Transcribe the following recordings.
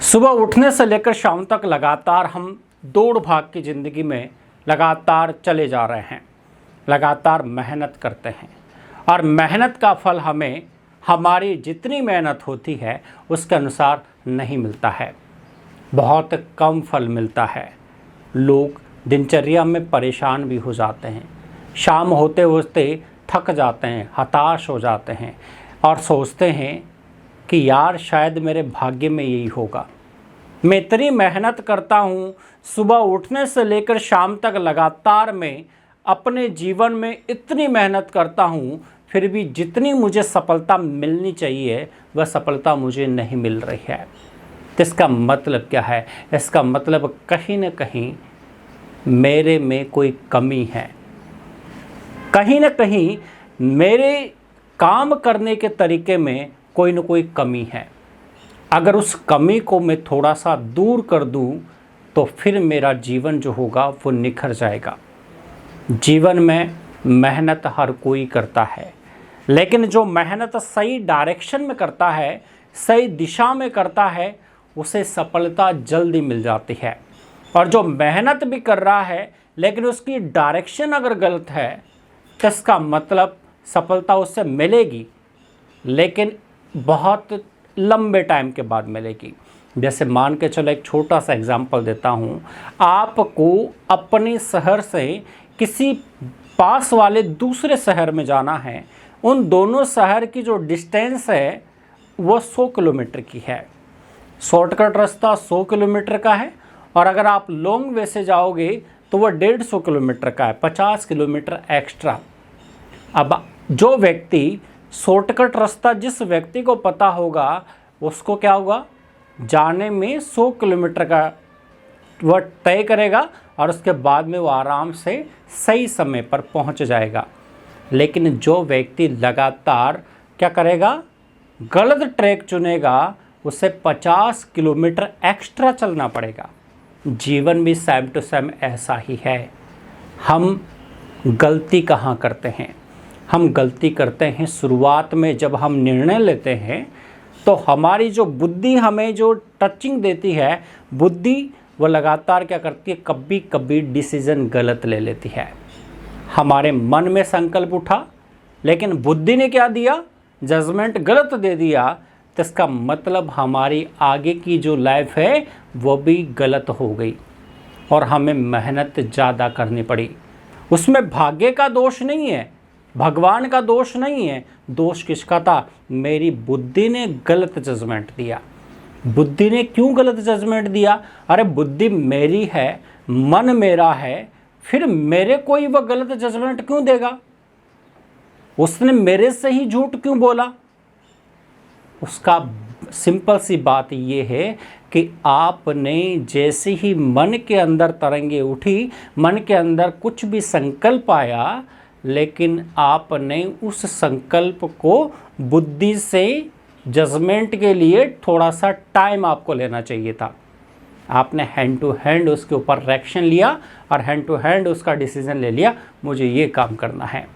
सुबह उठने से लेकर शाम तक लगातार हम दौड़ भाग की ज़िंदगी में लगातार चले जा रहे हैं, लगातार मेहनत करते हैं और मेहनत का फल हमें हमारी जितनी मेहनत होती है उसके अनुसार नहीं मिलता है, बहुत कम फल मिलता है। लोग दिनचर्या में परेशान भी हो जाते हैं, शाम होते होते थक जाते हैं, हताश हो जाते हैं और सोचते हैं कि यार शायद मेरे भाग्य में यही होगा। मैं इतनी मेहनत करता हूँ, सुबह उठने से लेकर शाम तक लगातार मैं अपने जीवन में इतनी मेहनत करता हूँ, फिर भी जितनी मुझे सफलता मिलनी चाहिए वह सफलता मुझे नहीं मिल रही है। तो इसका मतलब क्या है? इसका मतलब कहीं न कहीं मेरे में कोई कमी है, कहीं न कहीं मेरे काम करने के तरीके में कोई न कोई कमी है। अगर उस कमी को मैं थोड़ा सा दूर कर दूं तो फिर मेरा जीवन जो होगा वो निखर जाएगा। जीवन में मेहनत हर कोई करता है, लेकिन जो मेहनत सही डायरेक्शन में करता है, सही दिशा में करता है, उसे सफलता जल्दी मिल जाती है। और जो मेहनत भी कर रहा है लेकिन उसकी डायरेक्शन अगर गलत है तो इसका मतलब सफलता उससे मिलेगी, लेकिन बहुत लंबे टाइम के बाद मिलेगी। जैसे मान के चलो, एक छोटा सा एग्जांपल देता हूँ। आपको अपने शहर से किसी पास वाले दूसरे शहर में जाना है। उन दोनों शहर की जो डिस्टेंस है वो 100 किलोमीटर की है। शॉर्टकट रास्ता 100 किलोमीटर का है और अगर आप लॉन्ग वे से जाओगे तो वह 150 किलोमीटर का है, 50 किलोमीटर एक्स्ट्रा। अब जो व्यक्ति शॉर्टकट रास्ता जिस व्यक्ति को पता होगा उसको क्या होगा, जाने में 100 किलोमीटर का वह तय करेगा और उसके बाद में वो आराम से सही समय पर पहुंच जाएगा। लेकिन जो व्यक्ति लगातार क्या करेगा, गलत ट्रैक चुनेगा, उसे 50 किलोमीटर एक्स्ट्रा चलना पड़ेगा। जीवन भी सेम टू सेम ऐसा ही है। हम गलती कहाँ करते हैं? हम गलती करते हैं शुरुआत में, जब हम निर्णय लेते हैं तो हमारी जो बुद्धि हमें जो टचिंग देती है, बुद्धि वो लगातार क्या करती है, कभी कभी डिसीज़न गलत ले लेती है। हमारे मन में संकल्प उठा लेकिन बुद्धि ने क्या दिया, जजमेंट गलत दे दिया, तो इसका मतलब हमारी आगे की जो लाइफ है वो भी गलत हो गई और हमें मेहनत ज़्यादा करनी पड़ी। उसमें भाग्य का दोष नहीं है, भगवान का दोष नहीं है। दोष किसका था? मेरी बुद्धि ने गलत जजमेंट दिया। बुद्धि ने क्यों गलत जजमेंट दिया? अरे बुद्धि मेरी है, मन मेरा है, फिर मेरे को ही वह गलत जजमेंट क्यों देगा? उसने मेरे से ही झूठ क्यों बोला? उसका सिंपल सी बात ये है कि आपने जैसे ही मन के अंदर तरंगे उठी, मन के अंदर कुछ भी संकल्प आया, लेकिन आपने उस संकल्प को बुद्धि से जजमेंट के लिए थोड़ा सा टाइम आपको लेना चाहिए था। आपने हैंड टू हैंड उसके ऊपर रिएक्शन लिया और हैंड टू हैंड उसका डिसीजन ले लिया, मुझे ये काम करना है।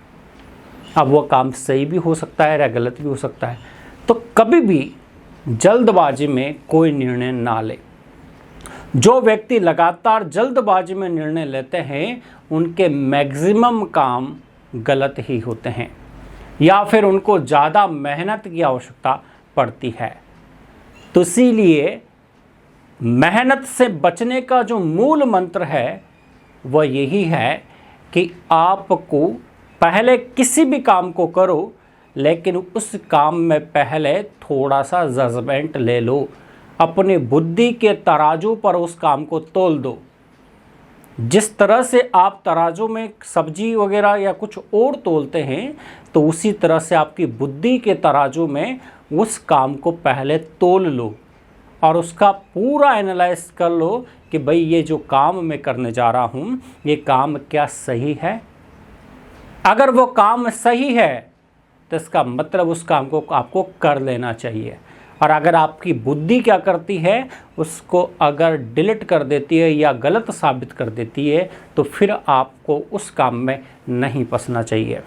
अब वो काम सही भी हो सकता है या गलत भी हो सकता है। तो कभी भी जल्दबाजी में कोई निर्णय ना ले। जो व्यक्ति लगातार जल्दबाजी में निर्णय लेते हैं उनके मैक्सिमम काम गलत ही होते हैं या फिर उनको ज़्यादा मेहनत की आवश्यकता पड़ती है। तो इसीलिए मेहनत से बचने का जो मूल मंत्र है वह यही है कि आपको पहले किसी भी काम को करो, लेकिन उस काम में पहले थोड़ा सा जजमेंट ले लो। अपनी बुद्धि के तराजू पर उस काम को तोल दो। जिस तरह से आप तराजू में सब्जी वगैरह या कुछ और तोलते हैं, तो उसी तरह से आपकी बुद्धि के तराजू में उस काम को पहले तोल लो और उसका पूरा एनालाइज कर लो कि भाई ये जो काम मैं करने जा रहा हूँ ये काम क्या सही है। अगर वो काम सही है तो इसका मतलब उस काम को आपको कर लेना चाहिए। और अगर आपकी बुद्धि क्या करती है, उसको अगर डिलीट कर देती है या गलत साबित कर देती है, तो फिर आपको उस काम में नहीं फंसना चाहिए।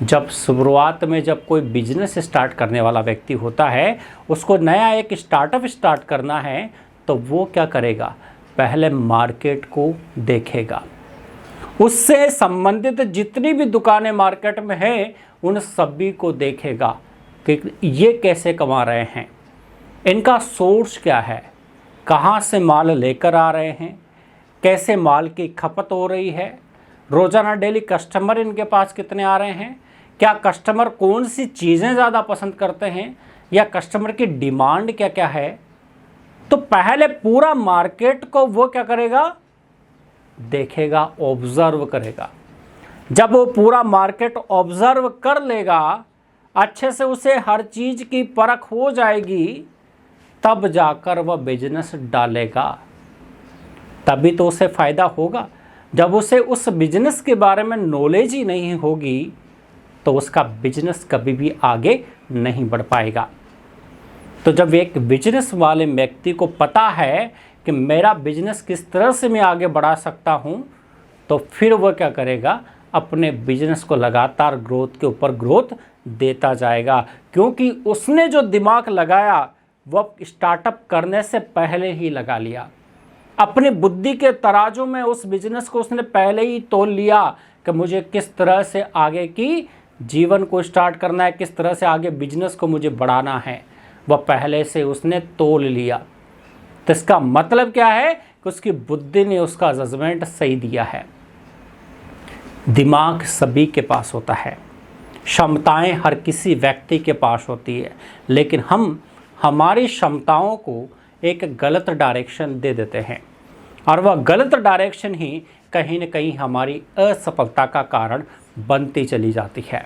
जब शुरुआत में जब कोई बिजनेस स्टार्ट करने वाला व्यक्ति होता है, उसको नया एक स्टार्टअप स्टार्ट करना है, तो वो क्या करेगा, पहले मार्केट को देखेगा, उससे संबंधित जितनी भी दुकानें मार्केट में हैं उन सभी को देखेगा कि ये कैसे कमा रहे हैं, इनका सोर्स क्या है, कहाँ से माल लेकर आ रहे हैं, कैसे माल की खपत हो रही है, रोज़ाना डेली कस्टमर इनके पास कितने आ रहे हैं, क्या कस्टमर कौन सी चीज़ें ज़्यादा पसंद करते हैं, या कस्टमर की डिमांड क्या क्या है। तो पहले पूरा मार्केट को वो क्या करेगा, देखेगा, ऑब्जर्व करेगा। जब वो पूरा मार्केट ऑब्जर्व कर लेगा, अच्छे से उसे हर चीज़ की परख हो जाएगी, तब जाकर वह बिजनेस डालेगा, तभी तो उसे फ़ायदा होगा। जब उसे उस बिजनेस के बारे में नॉलेज ही नहीं होगी तो उसका बिजनेस कभी भी आगे नहीं बढ़ पाएगा। तो जब एक बिजनेस वाले व्यक्ति को पता है कि मेरा बिजनेस किस तरह से मैं आगे बढ़ा सकता हूँ, तो फिर वह क्या करेगा, अपने बिजनेस को लगातार ग्रोथ के ऊपर ग्रोथ देता जाएगा, क्योंकि उसने जो दिमाग लगाया वह स्टार्टअप करने से पहले ही लगा लिया। अपनी बुद्धि के तराजू में उस बिजनेस को उसने पहले ही तोल लिया कि मुझे किस तरह से आगे की जीवन को स्टार्ट करना है, किस तरह से आगे बिजनेस को मुझे बढ़ाना है, वह पहले से उसने तोल लिया। तो इसका मतलब क्या है कि उसकी बुद्धि ने उसका जजमेंट सही दिया है। दिमाग सभी के पास होता है, क्षमताएं हर किसी व्यक्ति के पास होती है, लेकिन हम हमारी क्षमताओं को एक गलत डायरेक्शन दे देते हैं, और वह गलत डायरेक्शन ही कहीं न कहीं हमारी असफलता का कारण बनती चली जाती है।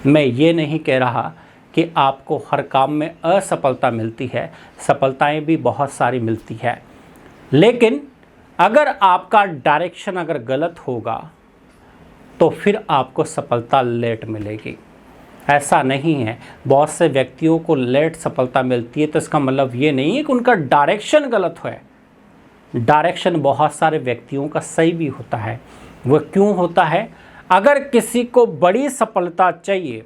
मैं ये नहीं कह रहा कि आपको हर काम में असफलता मिलती है, सफलताएं भी बहुत सारी मिलती है, लेकिन अगर आपका डायरेक्शन अगर गलत होगा तो फिर आपको सफलता लेट मिलेगी। ऐसा नहीं है, बहुत से व्यक्तियों को लेट सफलता मिलती है, तो इसका मतलब ये नहीं है कि उनका डायरेक्शन गलत है। डायरेक्शन बहुत सारे व्यक्तियों का सही भी होता है। वह क्यों होता है, अगर किसी को बड़ी सफलता चाहिए,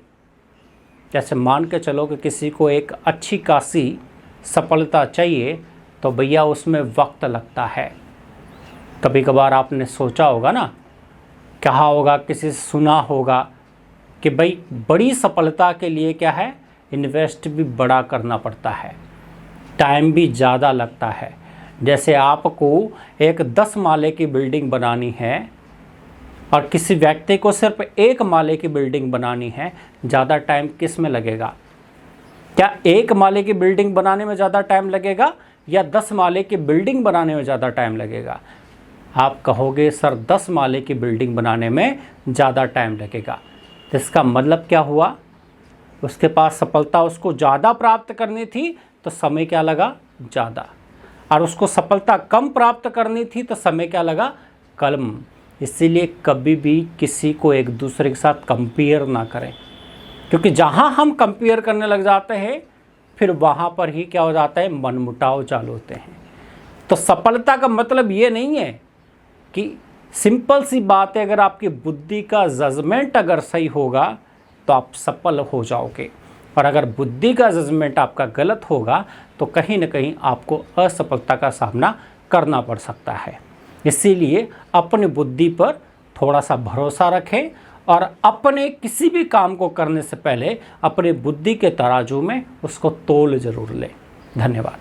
जैसे मान के चलो कि किसी को एक अच्छी खासी सफलता चाहिए, तो भैया उसमें वक्त लगता है। कभी कभार आपने सोचा होगा ना, कहा होगा, किसी से सुना होगा कि भाई बड़ी सफलता के लिए क्या है, इन्वेस्ट भी बड़ा करना पड़ता है, टाइम भी ज़्यादा लगता है। जैसे आपको एक 10 माले की बिल्डिंग बनानी है और किसी व्यक्ति को सिर्फ 1 माले की बिल्डिंग बनानी है, ज़्यादा टाइम किस में लगेगा? क्या 1 माले की बिल्डिंग बनाने में ज़्यादा टाइम लगेगा या 10 माले की बिल्डिंग बनाने में ज़्यादा टाइम लगेगा? आप कहोगे सर 10 माले की बिल्डिंग बनाने में ज़्यादा टाइम लगेगा। तो इसका मतलब क्या हुआ, उसके पास सफलता उसको ज़्यादा प्राप्त करनी थी तो समय क्या लगा, ज़्यादा, और उसको सफलता कम प्राप्त करनी थी तो समय क्या लगा, कम। इसीलिए कभी भी किसी को एक दूसरे के साथ कंपेयर ना करें, क्योंकि जहाँ हम कंपेयर करने लग जाते हैं फिर वहाँ पर ही क्या हो जाता है, मनमुटाव चालू होते हैं। तो सफलता का मतलब ये नहीं है कि सिंपल सी बात है, अगर आपकी बुद्धि का जजमेंट अगर सही होगा तो आप सफल हो जाओगे, और अगर बुद्धि का जजमेंट आपका गलत होगा तो कहीं ना कहीं आपको असफलता का सामना करना पड़ सकता है। इसीलिए अपनी बुद्धि पर थोड़ा सा भरोसा रखें और अपने किसी भी काम को करने से पहले अपनी बुद्धि के तराजू में उसको तोल जरूर लें। धन्यवाद।